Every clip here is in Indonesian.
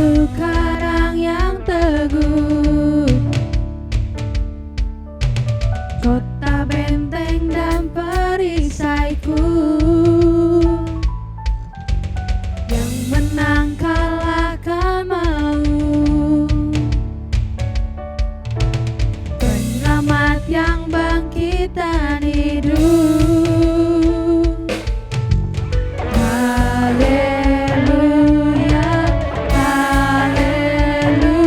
batu karang yang teguh, kota benteng dan perisaiku, yang menang kalahkan maut, penyelamat yang bangkit dan hidup. Haleluya, haleluya,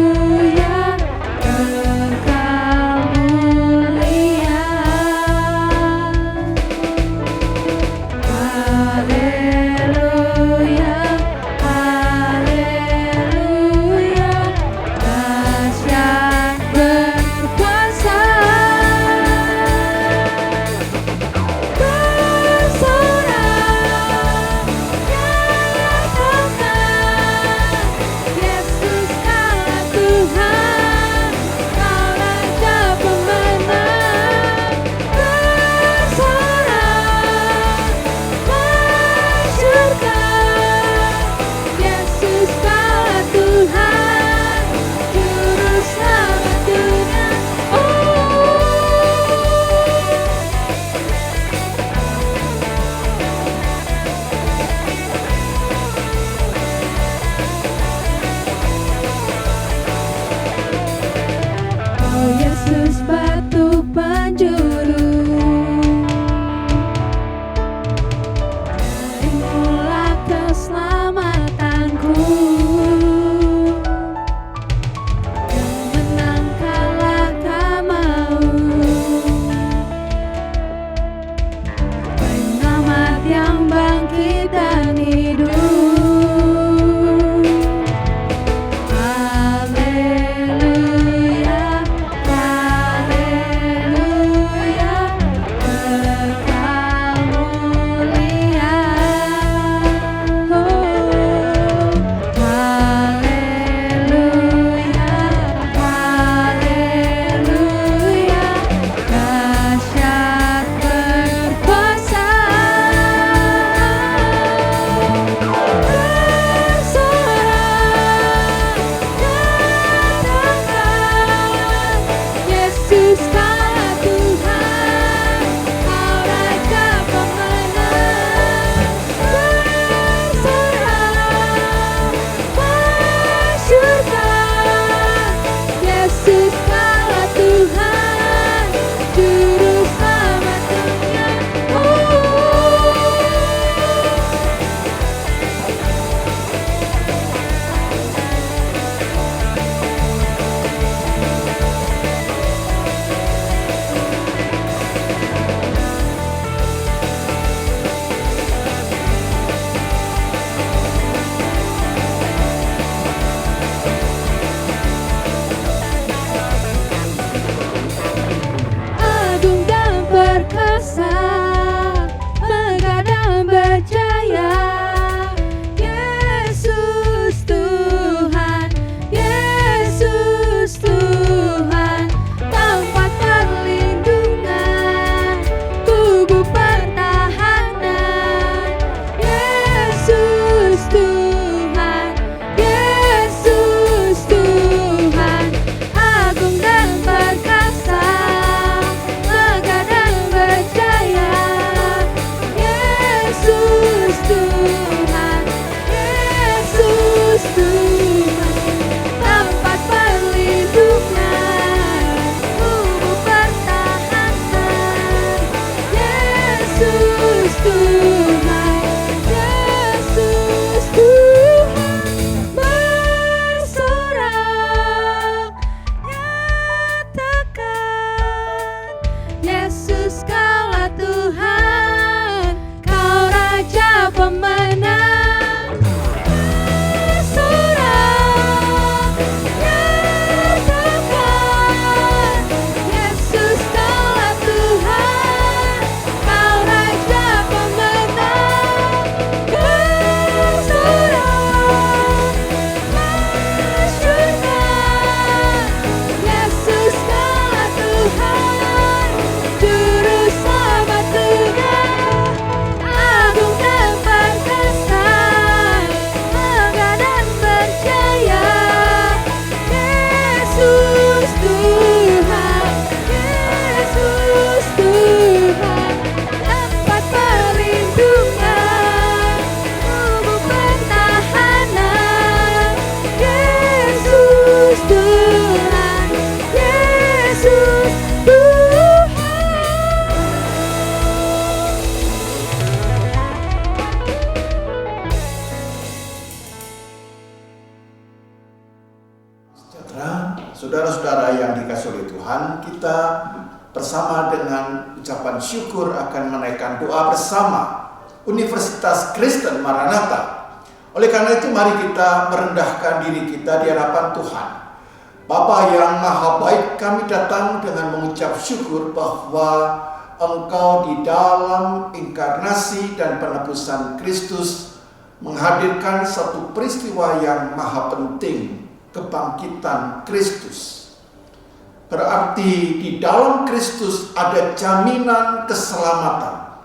Saudara-saudara yang dikasihi oleh Tuhan, kita bersama dengan ucapan syukur akan menaikkan doa bersama Universitas Kristen Maranatha. Oleh karena itu mari kita merendahkan diri kita di hadapan Tuhan. Bapa yang Maha Baik, kami datang dengan mengucap syukur bahwa Engkau di dalam inkarnasi dan penebusan Kristus menghadirkan satu peristiwa yang maha penting, kebangkitan Kristus. Berarti di dalam Kristus ada jaminan keselamatan,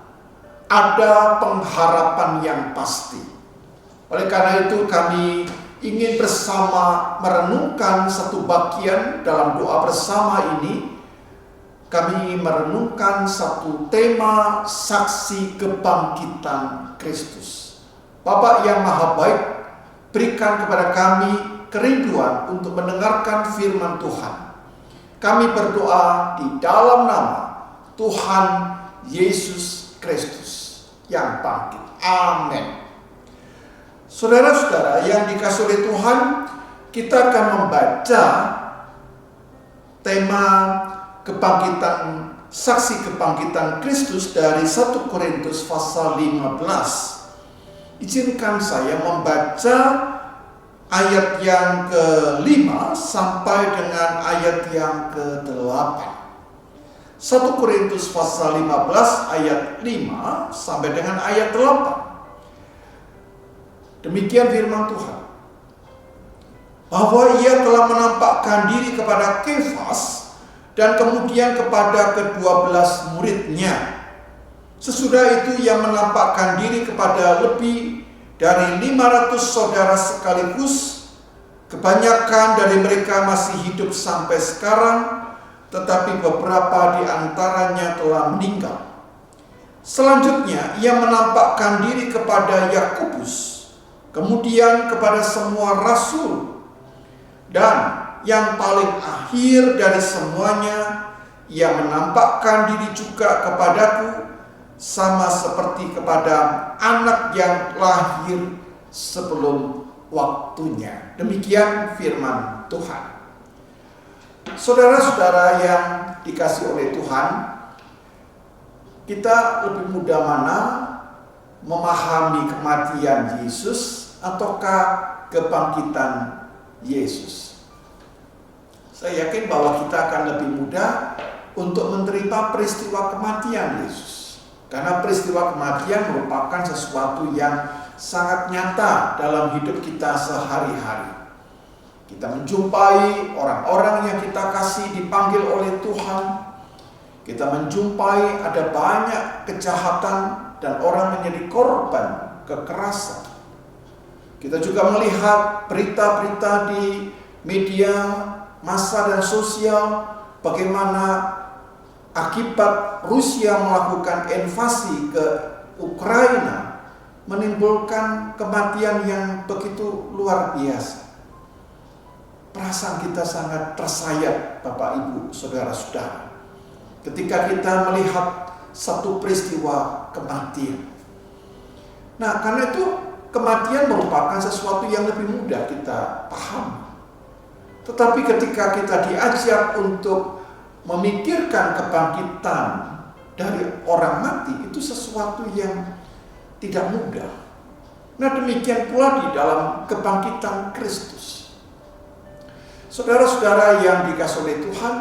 ada pengharapan yang pasti. Oleh karena itu kami ingin bersama merenungkan satu bagian dalam doa bersama ini. Kami merenungkan satu tema saksi kebangkitan Kristus. Bapa yang Maha Baik, berikan kepada kami kerinduan untuk mendengarkan firman Tuhan. Kami berdoa di dalam nama Tuhan Yesus Kristus yang bangkit. Amin. Saudara-saudara yang dikasihi oleh Tuhan, kita akan membaca tema kebangkitan, saksi kebangkitan Kristus dari 1 Korintus pasal 15. Izinkan saya membaca ayat yang ke-5 sampai dengan ayat yang ke-8. 1 Korintus pasal 15 ayat 5 sampai dengan ayat 8. Demikian firman Tuhan. Bahwa ia telah menampakkan diri kepada Kefas dan kemudian kepada ke-12 muridnya. Sesudah itu ia menampakkan diri kepada lebih dari 500 saudara sekaligus. Kebanyakan dari mereka masih hidup sampai sekarang, tetapi beberapa di antaranya telah meninggal. Selanjutnya ia menampakkan diri kepada Yakobus, kemudian kepada semua rasul, dan yang paling akhir dari semuanya, ia menampakkan diri juga kepadaku, sama seperti kepada anak yang lahir sebelum waktunya. Demikian firman Tuhan. Saudara-saudara yang dikasihi oleh Tuhan, kita lebih mudah mana memahami kematian Yesus ataukah kebangkitan Yesus? Saya yakin bahwa kita akan lebih mudah untuk menerima peristiwa kematian Yesus. Karena peristiwa kematian merupakan sesuatu yang sangat nyata dalam hidup kita sehari-hari. Kita menjumpai orang-orang yang kita kasih dipanggil oleh Tuhan. Kita menjumpai ada banyak kejahatan dan orang menjadi korban kekerasan. Kita juga melihat berita-berita di media massa dan sosial bagaimana akibat Rusia melakukan invasi ke Ukraina menimbulkan kematian yang begitu luar biasa. Perasaan kita sangat tersayat, Bapak Ibu, saudara-saudara, ketika kita melihat satu peristiwa kematian. Nah, karena itu kematian merupakan sesuatu yang lebih mudah kita pahami. Tetapi ketika kita diajak untuk memikirkan kebangkitan dari orang mati, itu sesuatu yang tidak mudah. Nah, demikian pula di dalam kebangkitan Kristus. Saudara-saudara yang dikasihi oleh Tuhan,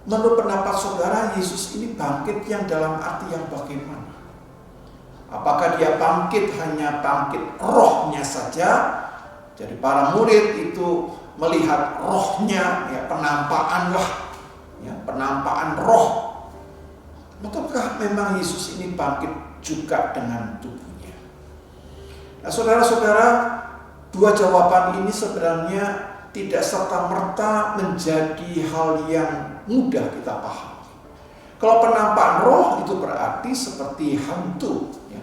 menurut pendapat saudara, Yesus ini bangkit yang dalam arti yang bagaimana? Apakah dia bangkit hanya bangkit rohnya saja? Jadi para murid itu melihat rohnya, ya penampakan lah, ya penampakan roh. Ataukah memang Yesus ini bangkit juga dengan tubuhnya? Nah, saudara-saudara, dua jawaban ini sebenarnya tidak serta-merta menjadi hal yang mudah kita pahami. Kalau penampakan roh itu berarti seperti hantu, ya.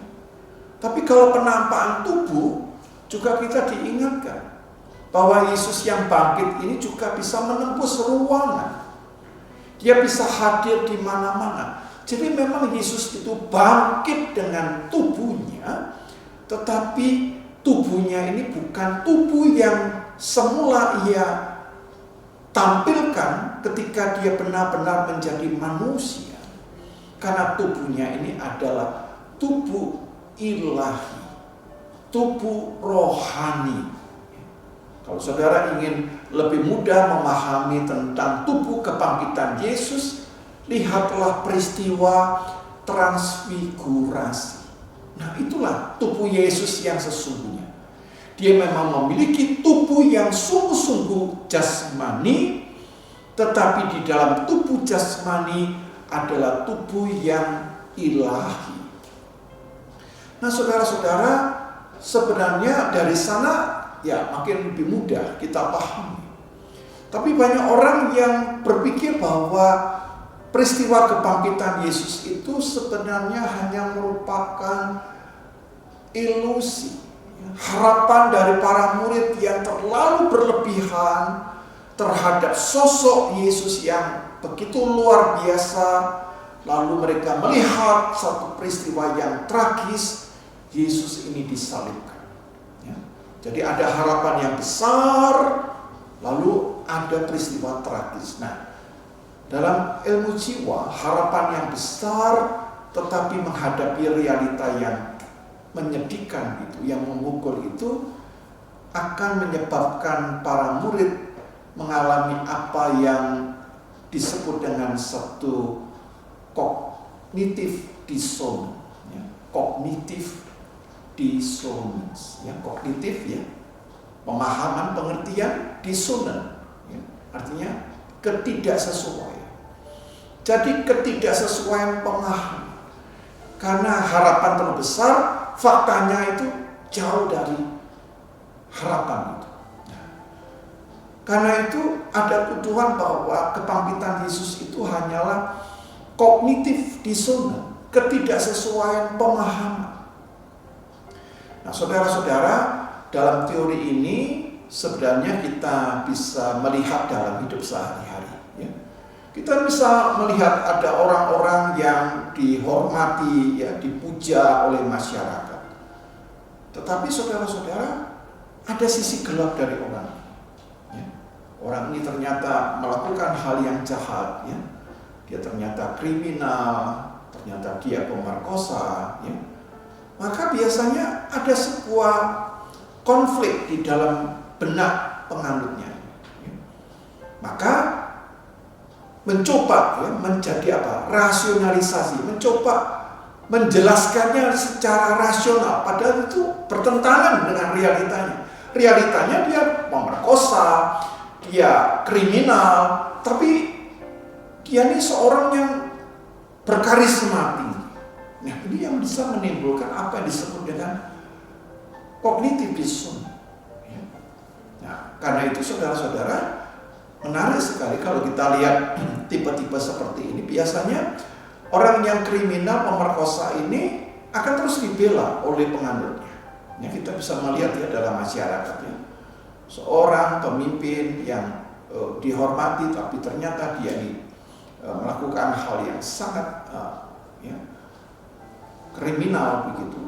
Tapi kalau penampakan tubuh juga kita diingatkan bahwa Yesus yang bangkit ini juga bisa menembus ruangan. Dia bisa hadir di mana-mana. Jadi memang Yesus itu bangkit dengan tubuhnya, tetapi tubuhnya ini bukan tubuh yang semula ia tampilkan ketika dia benar-benar menjadi manusia. Karena tubuhnya ini adalah tubuh ilahi, tubuh rohani. Kalau saudara ingin lebih mudah memahami tentang tubuh kebangkitan Yesus, lihatlah peristiwa transfigurasi. Nah, itulah tubuh Yesus yang sesungguhnya. Dia memang memiliki tubuh yang sungguh-sungguh jasmani, tetapi di dalam tubuh jasmani adalah tubuh yang ilahi. Nah, saudara-saudara, sebenarnya dari sana ya makin lebih mudah kita pahami. Tapi banyak orang yang berpikir bahwa peristiwa kebangkitan Yesus itu sebenarnya hanya merupakan ilusi, harapan dari para murid yang terlalu berlebihan terhadap sosok Yesus yang begitu luar biasa. Lalu mereka melihat satu peristiwa yang tragis, Yesus ini disalibkan. Jadi ada harapan yang besar, lalu ada peristiwa tragis. Nah, dalam ilmu jiwa, harapan yang besar tetapi menghadapi realita yang menyedihkan itu, yang memukul itu, akan menyebabkan para murid mengalami apa yang disebut dengan satu cognitive dissonance. Cognitive dissonance, kognitif pemahaman, pengertian, disonan, artinya ketidaksesuaian. Jadi ketidaksesuaian pemahaman, karena harapan terbesar faktanya itu jauh dari harapan itu. Karena itu ada tuduhan bahwa kebangkitan Yesus itu hanyalah kognitif disonan, ketidaksesuaian pemahaman. Nah, saudara-saudara, dalam teori ini sebenarnya kita bisa melihat dalam hidup sehari-hari. Kita bisa melihat ada orang-orang yang dihormati, dipuja oleh masyarakat. Tetapi saudara-saudara, ada sisi gelap dari orang ini. Orang ini ternyata melakukan hal yang jahat. Dia ternyata kriminal, ternyata dia pemerkosa. Maka biasanya ada sebuah konflik di dalam benak penganutnya. Maka mencoba menjadi rasionalisasi, mencoba menjelaskannya secara rasional, padahal itu bertentangan dengan realitanya. Realitanya dia pemerkosa, dia kriminal, tapi dia ini seorang yang berkarisma tinggi. Nah, ini yang bisa menimbulkan apa yang disebut dengan cognitive dissonance. Nah, karena itu saudara-saudara, menarik sekali kalau kita lihat tipe-tipe seperti ini. Biasanya orang yang kriminal, pemerkosa ini akan terus dibela oleh penganutnya. Kita bisa melihat dalam masyarakat seorang pemimpin yang dihormati, tapi ternyata dia ini melakukan hal yang sangat kriminal begitu.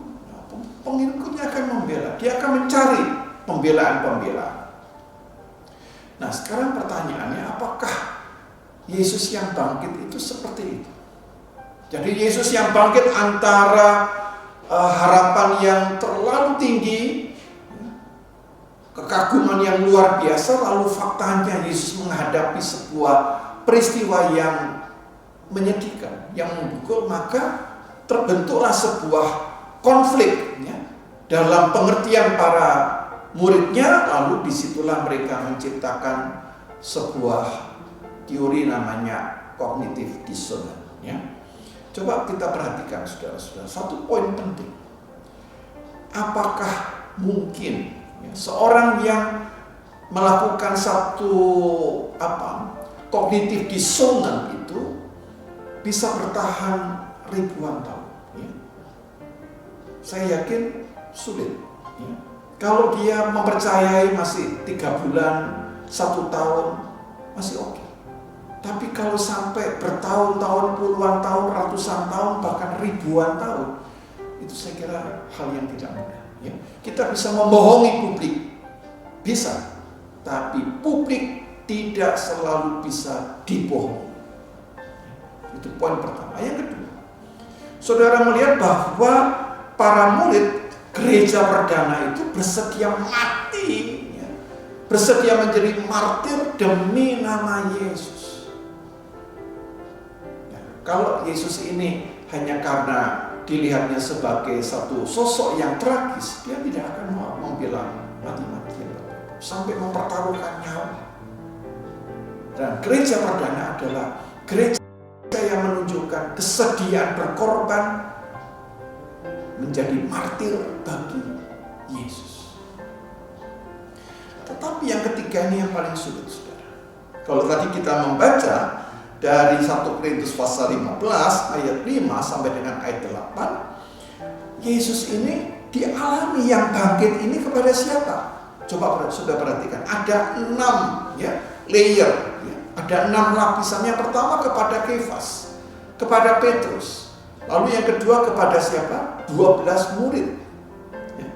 Pengikutnya akan membela, dia akan mencari pembelaan-pembelaan. Nah, sekarang pertanyaannya, apakah Yesus yang bangkit itu seperti itu? Jadi Yesus yang bangkit antara harapan yang terlalu tinggi, kekaguman yang luar biasa, lalu faktanya Yesus menghadapi sebuah peristiwa yang menyedihkan, yang memukul, maka terbentuklah sebuah konflik dalam pengertian para muridnya, lalu disitulah mereka menciptakan sebuah teori namanya cognitive dissonance. Coba kita perhatikan saudara-saudara, satu poin penting. Apakah mungkin seorang yang melakukan satu cognitive dissonance itu bisa bertahan ribuan tahun? Saya yakin sulit. Kalau dia mempercayai masih 3 bulan, 1 tahun, masih oke. Tapi kalau sampai bertahun-tahun, puluhan tahun, ratusan tahun, bahkan ribuan tahun, itu saya kira hal yang tidak mudah. Kita bisa membohongi publik, bisa. Tapi publik tidak selalu bisa dibohongi. Itu poin pertama. Yang kedua, saudara melihat bahwa para murid gereja perdana itu bersedia mati, ya, bersedia menjadi martir demi nama Yesus. Ya, kalau Yesus ini hanya karena dilihatnya sebagai satu sosok yang tragis, dia tidak akan mau membela mati-matian sampai mempertaruhkan nyawa. Dan gereja perdana adalah gereja yang menunjukkan kesediaan berkorban menjadi martir bagi Yesus. Tetapi yang ketiga ini yang paling sulit, saudara. Kalau tadi kita membaca dari 1 Korintus pasal 15 ayat 5 sampai dengan ayat 8, Yesus ini dialami yang bangkit ini kepada siapa? Coba sudah perhatikan, ada 6 ya, layer ya. Ada 6 lapisan. Yang pertama kepada Kefas, kepada Petrus. Lalu yang kedua kepada siapa? 12 murid. Ya.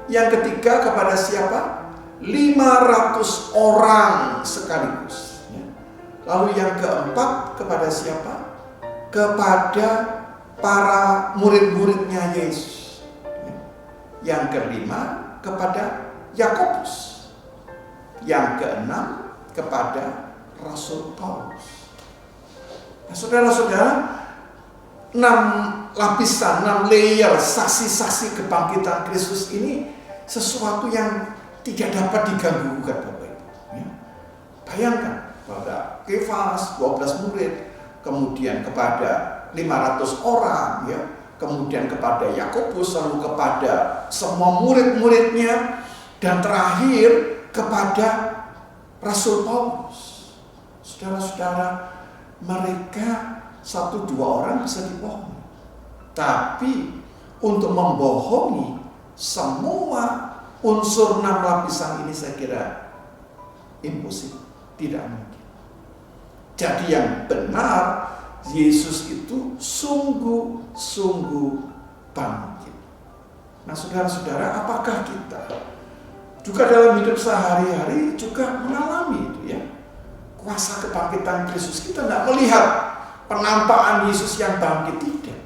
Yang ketiga kepada siapa? 500 orang sekaligus. Ya. Lalu yang keempat kepada siapa? Kepada para murid-muridnya Yesus. Ya. Yang kelima kepada Yakobus. Yang keenam kepada Rasul Paulus. Nah, saudara-saudara, 6 lapisan, 6 layer saksi-saksi kebangkitan Kristus ini sesuatu yang tidak dapat diganggu-gugat, Bapak Ibu. Ya. Bayangkan pada Kefas 12 murid, kemudian kepada 500 orang, ya, kemudian kepada Yakobus, lalu kepada semua murid-muridnya, dan terakhir kepada Rasul Paulus. Saudara-saudara, mereka 1-2 orang bisa dibohongi. Tapi untuk membohongi semua unsur 6 lapisan ini saya kira impossible, tidak mungkin. Jadi yang benar, Yesus itu sungguh-sungguh bangkit. Nah, saudara-saudara, apakah kita juga dalam hidup sehari-hari juga mengalami itu, ya, kuasa kebangkitan Kristus? Kita tidak melihat penampakan Yesus yang bangkit, tidak.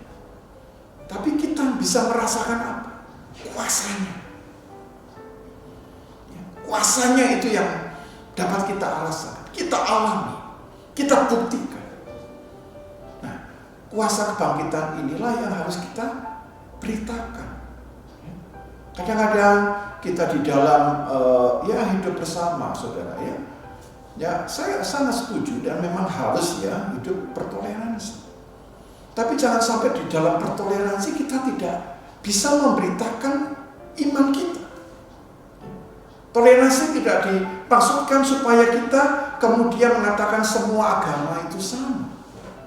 Tapi kita bisa merasakan apa? Kuasanya. Ya, kuasanya itu yang dapat kita rasakan, kita alami, kita buktikan. Nah, kuasa kebangkitan inilah yang harus kita beritakan. Ya. Kadang-kadang kita di dalam hidup bersama, saudara, ya. Ya, saya sangat setuju dan memang harus ya hidup bertoleransi. Tapi jangan sampai di dalam bertoleransi kita tidak bisa memberitakan iman kita. Toleransi tidak dimaksudkan supaya kita kemudian mengatakan semua agama itu sama.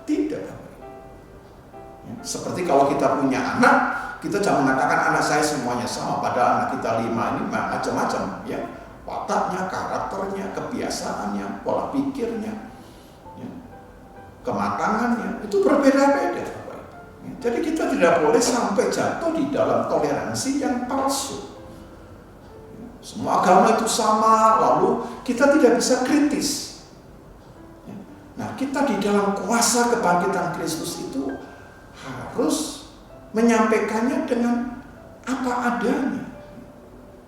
Tidak. Ya, seperti kalau kita punya anak, kita jangan mengatakan anak saya semuanya sama, padahal anak kita 5 ini macam-macam, ya. Wataknya, karakternya, kebiasaannya, pola pikirnya, ya, kematangannya itu berbeda-beda. Ya, jadi kita tidak boleh sampai jatuh di dalam toleransi yang palsu. Ya, semua agama itu sama, lalu kita tidak bisa kritis. Ya, nah, kita di dalam kuasa kebangkitan Kristus itu harus menyampaikannya dengan apa adanya.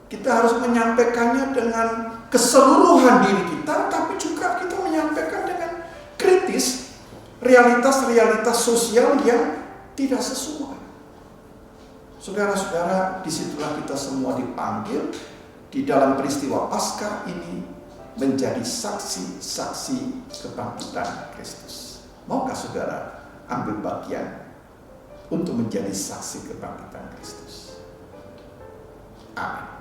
Kita harus menyampaikannya dengan keseluruhan diri kita, tapi juga kita menyampaikan dengan kritis realitas-realitas sosial yang tidak sesuai. Saudara-saudara, disitulah kita semua dipanggil di dalam peristiwa Paskah ini menjadi saksi-saksi kebangkitan Kristus. Maukah saudara ambil bagian untuk menjadi saksi kebangkitan Kristus? Amin.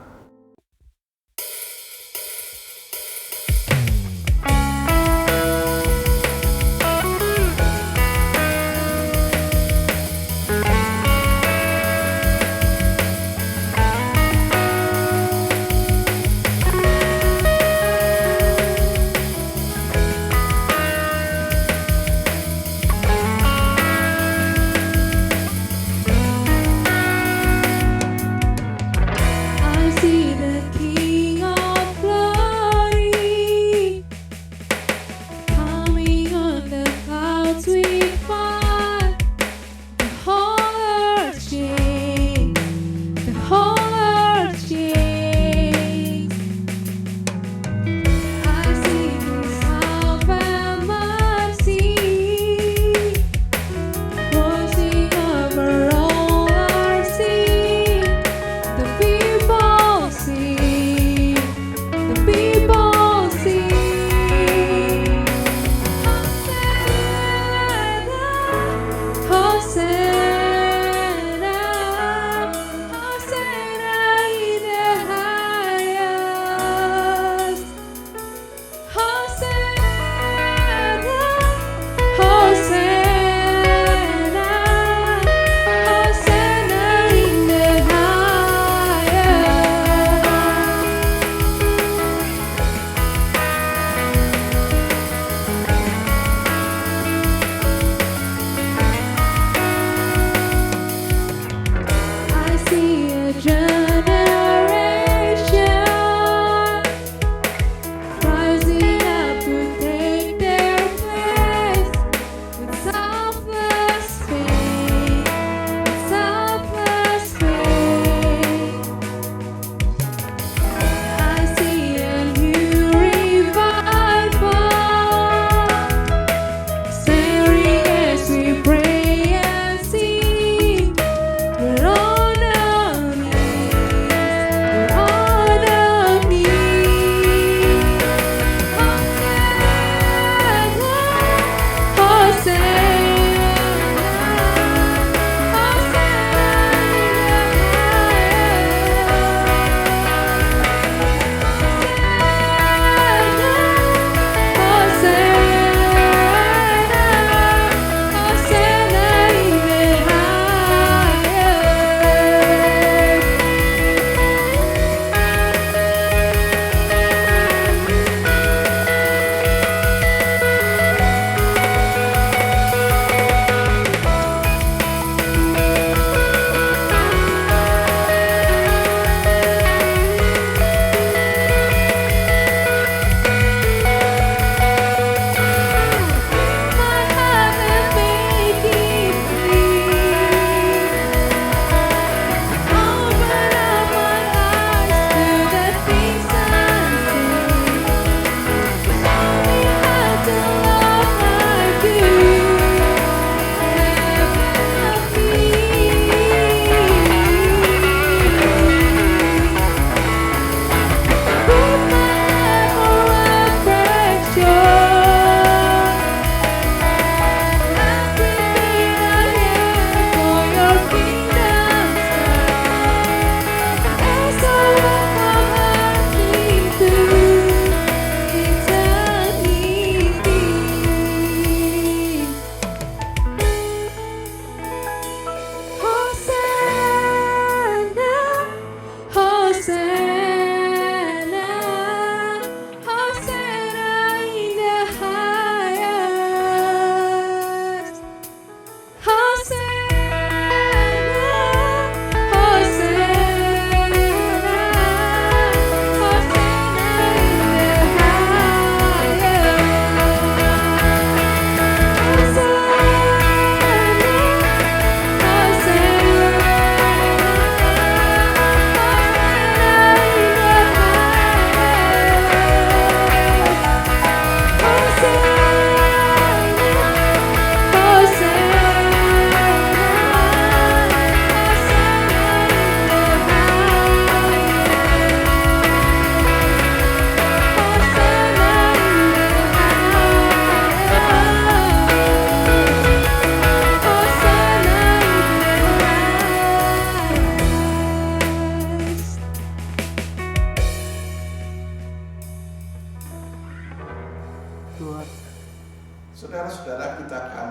Saudara-saudara, kita akan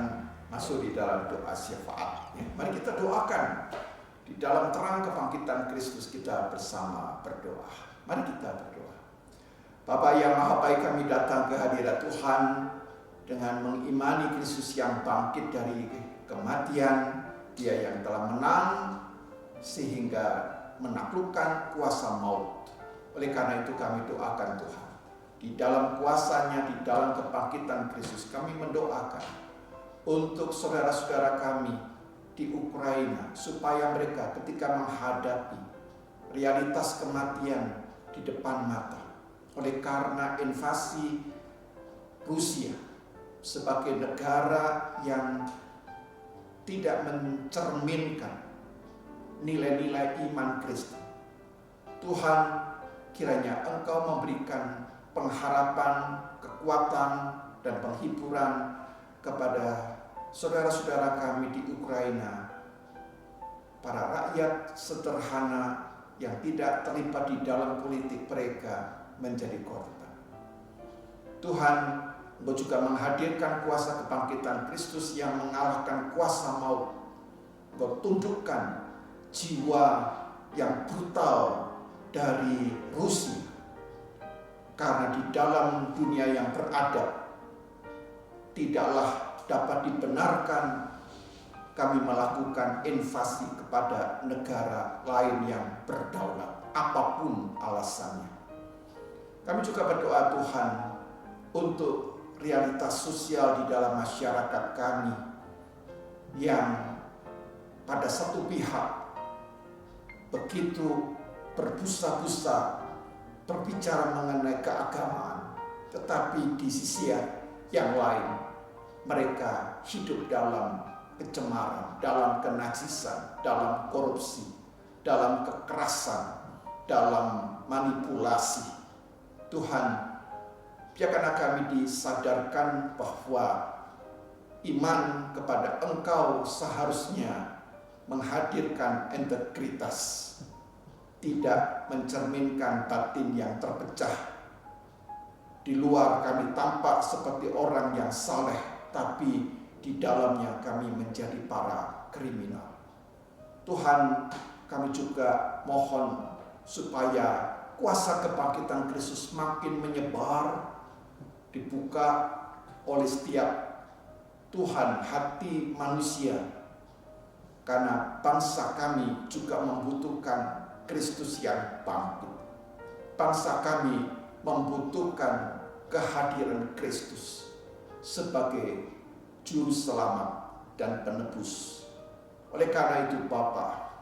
masuk di dalam doa syafaat. Mari kita doakan. Di dalam terang kebangkitan Kristus kita bersama berdoa. Mari kita berdoa. Bapa yang Maha Baik, kami datang ke hadirat Tuhan dengan mengimani Kristus yang bangkit dari kematian. Dia yang telah menang sehingga menaklukkan kuasa maut. Oleh karena itu kami doakan Tuhan. Di dalam kuasanya, di dalam kebangkitan Kristus, kami mendoakan untuk saudara-saudara kami di Ukraina, supaya mereka ketika menghadapi realitas kematian di depan mata oleh karena invasi Rusia sebagai negara yang tidak mencerminkan nilai-nilai iman Kristen, Tuhan, kiranya Engkau memberikan pengharapan, kekuatan, dan penghiburan kepada saudara-saudara kami di Ukraina, para rakyat sederhana yang tidak terlibat di dalam politik mereka menjadi korban. Tuhan, Engkau juga menghadirkan kuasa kebangkitan Kristus yang mengalahkan kuasa maut. Engkau tundukkan jiwa yang brutal dari Rusia, karena di dalam dunia yang beradab tidaklah dapat dibenarkan kami melakukan invasi kepada negara lain yang berdaulat, apapun alasannya. Kami juga berdoa Tuhan untuk realitas sosial di dalam masyarakat kami yang pada satu pihak begitu berbusa-busa berbicara mengenai keagamaan, tetapi di sisi yang lain mereka hidup dalam kecemaran, dalam kenajisan, dalam korupsi, dalam kekerasan, dalam manipulasi. Tuhan, biarkanlah kami disadarkan bahwa iman kepada Engkau seharusnya menghadirkan integritas, tidak mencerminkan batin yang terpecah. Di luar kami tampak seperti orang yang saleh, tapi di dalamnya kami menjadi para kriminal. Tuhan, kami juga mohon supaya kuasa kebangkitan Kristus makin menyebar, dibuka oleh setiap Tuhan hati manusia, karena bangsa kami juga membutuhkan Kristus yang bangkit. Bangsa kami membutuhkan kehadiran Kristus sebagai juru selamat dan penebus. Oleh karena itu Bapa,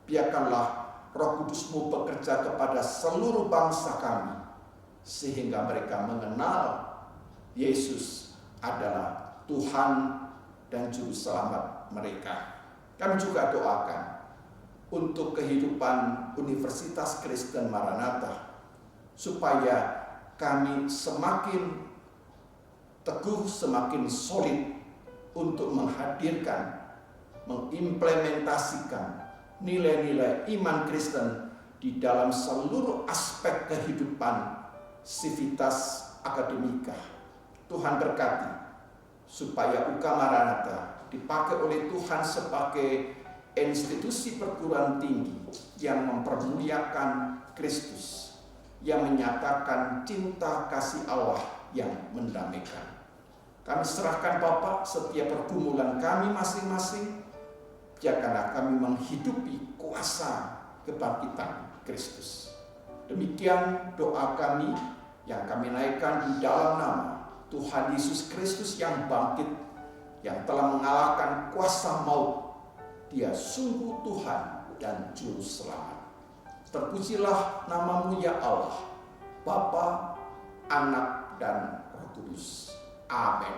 biarkanlah Roh Kudus-Mu bekerja kepada seluruh bangsa kami, sehingga mereka mengenal Yesus adalah Tuhan dan juru selamat mereka. Kami juga doakan untuk kehidupan Universitas Kristen Maranatha, supaya kami semakin teguh, semakin solid untuk menghadirkan, mengimplementasikan nilai-nilai iman Kristen di dalam seluruh aspek kehidupan sivitas akademika. Tuhan berkati supaya UK Maranatha dipakai oleh Tuhan sebagai institusi perguruan tinggi yang mempermuliakan Kristus, yang menyatakan cinta kasih Allah yang mendamaikan. Kami serahkan Bapa setiap pergumulan kami masing-masing, biarkanlah kami menghidupi kuasa kebangkitan Kristus. Demikian doa kami yang kami naikkan di dalam nama Tuhan Yesus Kristus yang bangkit, yang telah mengalahkan kuasa maut. Dia sungguh Tuhan dan Juru Selamat. Terpujilah nama-Mu ya Allah, Bapa, Anak, dan Roh Kudus. Amin.